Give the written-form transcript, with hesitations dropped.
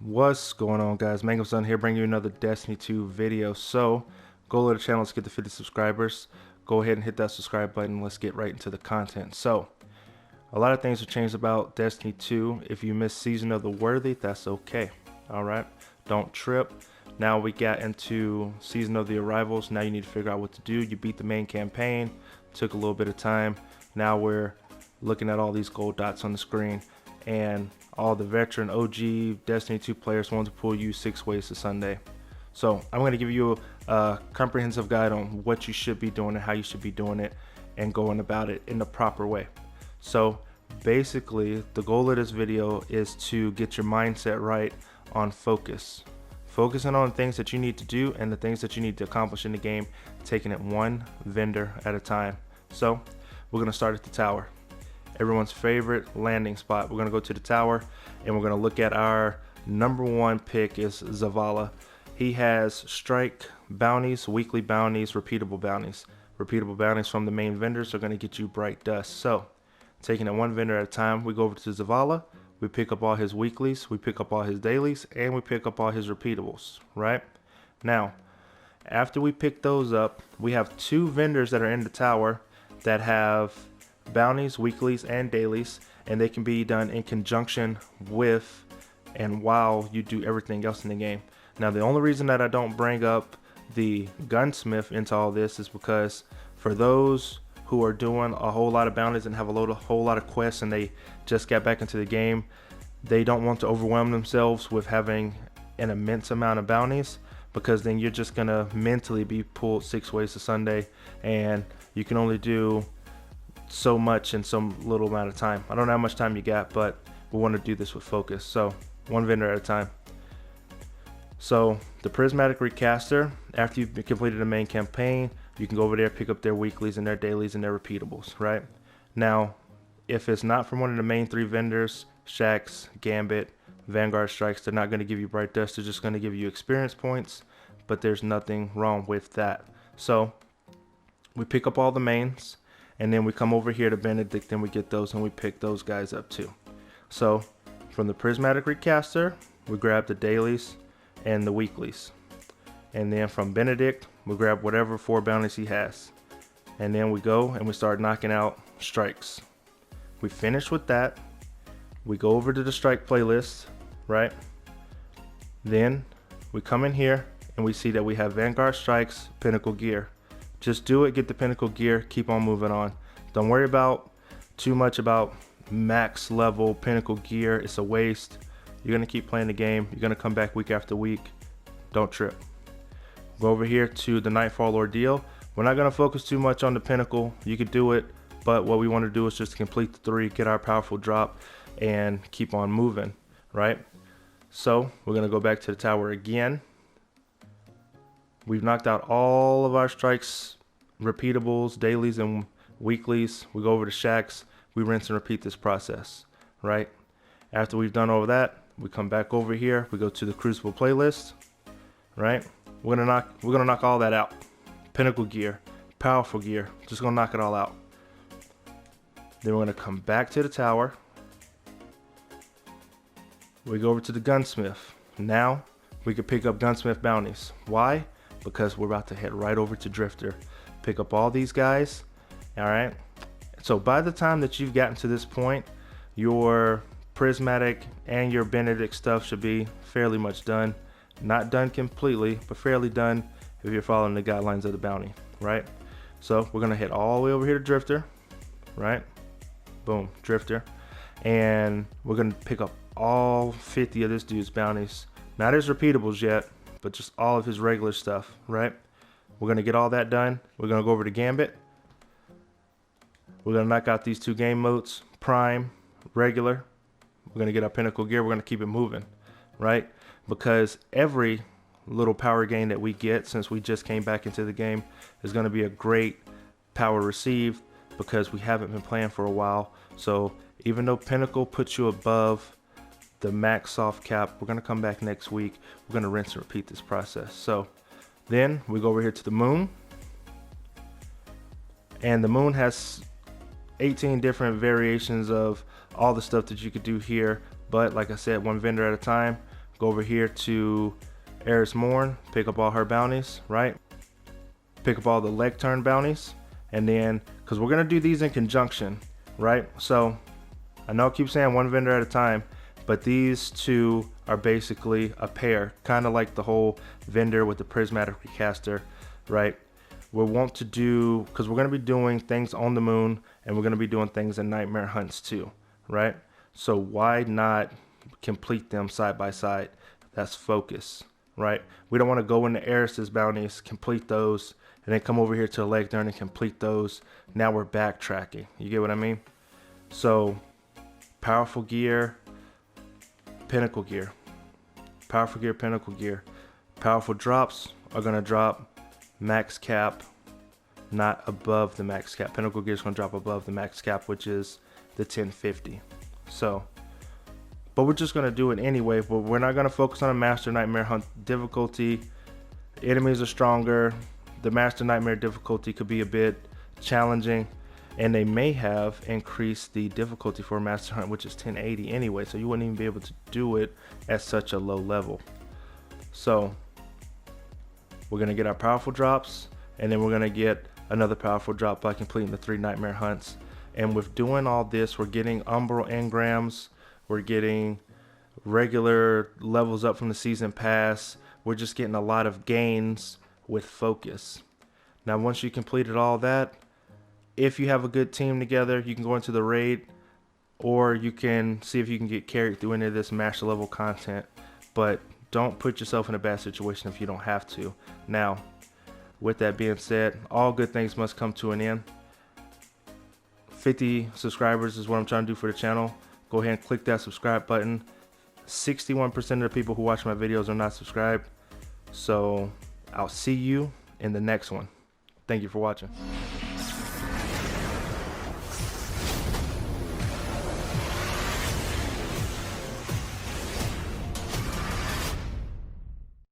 What's going on, guys? Mangumson here, bringing you another Destiny 2 video. So goal of the channel is to get to 50 subscribers. Go ahead and hit that subscribe button. Let's get right into the content. So a lot of things have changed about Destiny 2. If you missed Season of the Worthy, that's okay. All right, don't trip. Now we got into Season of the Arrivals. Now you need to figure out what to do. You beat the main campaign, took a little bit of time. Now we're looking at all these gold dots on the screen, and all the veteran OG Destiny 2 players want to pull you 6 ways to Sunday. So I'm going to give you a comprehensive guide on what you should be doing and how you should be doing it and going about it in the proper way. So basically the goal of this video is to get your mindset right on focusing on things that you need to do and the things that you need to accomplish in the game, taking it one vendor at a time. So we're going to start at the tower, everyone's favorite landing spot. We're going to go to the tower and we're going to look at our #1 pick is Zavala. He has strike bounties, weekly bounties, repeatable bounties. Repeatable bounties from the main vendors are going to get you bright dust. So taking it one vendor at a time, we go over to Zavala, we pick up all his weeklies, we pick up all his dailies, and we pick up all his repeatables, right? Now, after we pick those up, we have 2 vendors that are in the tower that have bounties, weeklies, and dailies, and they can be done in conjunction with and while you do everything else in the game. Now, the only reason that I don't bring up the gunsmith into all this is because for those who are doing a whole lot of bounties and have a whole lot of quests and they just got back into the game, they don't want to overwhelm themselves with having an immense amount of bounties, because then you're just gonna mentally be pulled 6 ways to Sunday and you can only do so much in some little amount of time. I don't know how much time you got, but we want to do this with focus. So one vendor at a time. So the Prismatic Recaster, after you've completed the main campaign, you can go over there, pick up their weeklies and their dailies and their repeatables, right? Now, if it's not from one of the main 3 vendors, Shax, Gambit, Vanguard Strikes, they're not going to give you bright dust, they're just going to give you experience points, but there's nothing wrong with that. So we pick up all the mains, and then we come over here to Benedict and we get those and we pick those guys up too. So from the Prismatic Recaster, we grab the dailies and the weeklies. And then from Benedict, we grab whatever 4 bounties he has. And then we go and we start knocking out strikes. We finish with that. We go over to the strike playlist, right? Then we come in here and we see that we have Vanguard Strikes, Pinnacle Gear. Just do it, get the Pinnacle Gear, keep on moving on. Don't worry about too much about max level Pinnacle Gear. It's a waste. You're going to keep playing the game. You're going to come back week after week. Don't trip. Go over here to the Nightfall Ordeal. We're not going to focus too much on the Pinnacle. You could do it, but what we want to do is just complete the 3, get our powerful drop, and keep on moving, right? So we're going to go back to the tower again. We've knocked out all of our strikes, repeatables, dailies, and weeklies. We go over to Shax. We rinse and repeat this process, right? After we've done all of that, we come back over here. We go to the Crucible playlist, right? We're gonna knock all that out. Pinnacle Gear, powerful gear. Just gonna knock it all out. Then we're gonna come back to the tower. We go over to the gunsmith. Now we can pick up gunsmith bounties. Why? Because we're about to head right over to Drifter, pick up all these guys. All right, so by the time that you've gotten to this point, your Prismatic and your Benedict stuff should be fairly much done. Not done completely, but fairly done if you're following the guidelines of the bounty, right? So we're gonna head all the way over here to Drifter, right? Boom, Drifter. And we're gonna pick up all 50 of this dude's bounties. Not his repeatables yet, but just all of his regular stuff, right? We're gonna get all that done. We're gonna go over to Gambit. We're gonna knock out these 2 game modes, Prime, Regular. We're gonna get our Pinnacle Gear. We're gonna keep it moving, right? Because every little power gain that we get since we just came back into the game is gonna be a great power received, because we haven't been playing for a while. So even though Pinnacle puts you above the max soft cap, we're gonna come back next week. We're gonna rinse and repeat this process. So then we go over here to the moon, and the moon has 18 different variations of all the stuff that you could do here, but like I said, one vendor at a time. go over here to Eris Morn, pick up all her bounties, right? Pick up all the leg turn bounties, and then, because we're gonna do these in conjunction, right? So I know I keep saying one vendor at a time, but these two are basically a pair, kind of like the whole vendor with the prismatic recaster, right? We want to do, because we're going to be doing things on the moon, and we're going to be doing things in nightmare hunts too, right? So why not complete them side by side? That's focus, right? We don't want to go into Eris's bounties, complete those, and then come over here to a leg turn and complete those. Now we're backtracking. You get what I mean? So powerful gear, pinnacle gear. Powerful gear, pinnacle gear. Powerful drops are going to drop max cap, not above the max cap. Pinnacle gear is going to drop above the max cap, which is the 1050. So, but we're just going to do it anyway. But we're not going to focus on a Master Nightmare Hunt difficulty. Enemies are stronger. The Master Nightmare difficulty could be a bit challenging, and they may have increased the difficulty for Master Hunt, which is 1080 anyway, so you wouldn't even be able to do it at such a low level. So we're going to get our powerful drops, and then we're going to get another powerful drop by completing the 3 Nightmare Hunts. And with doing all this, we're getting umbral engrams, we're getting regular levels up from the season pass, we're just getting a lot of gains with focus. Now once you completed all that, if you have a good team together, you can go into the raid, or you can see if you can get carried through any of this master level content, but don't put yourself in a bad situation if you don't have to. Now, with that being said, all good things must come to an end. 50 subscribers is what I'm trying to do for the channel. Go ahead and click that subscribe button. 61% of the people who watch my videos are not subscribed. So I'll see you in the next one. Thank you for watching.